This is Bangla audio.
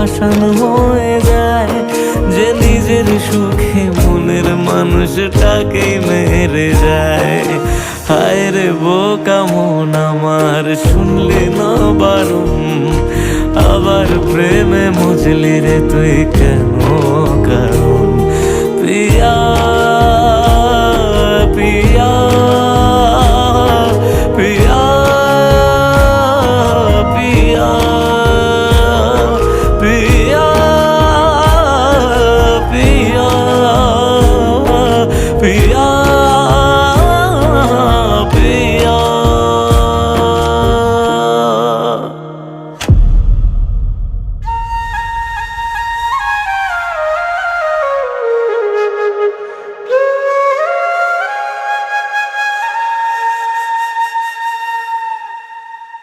পাষাণ হয়ে যায়, যে নিজের সুখে মনের মানুষটাকেই মেরে যায়। হায় রে বোকা মন আমার, শুনলি না বারণ, আবার প্রেমে মজলি রে তুই কেন কারণ? পিয়া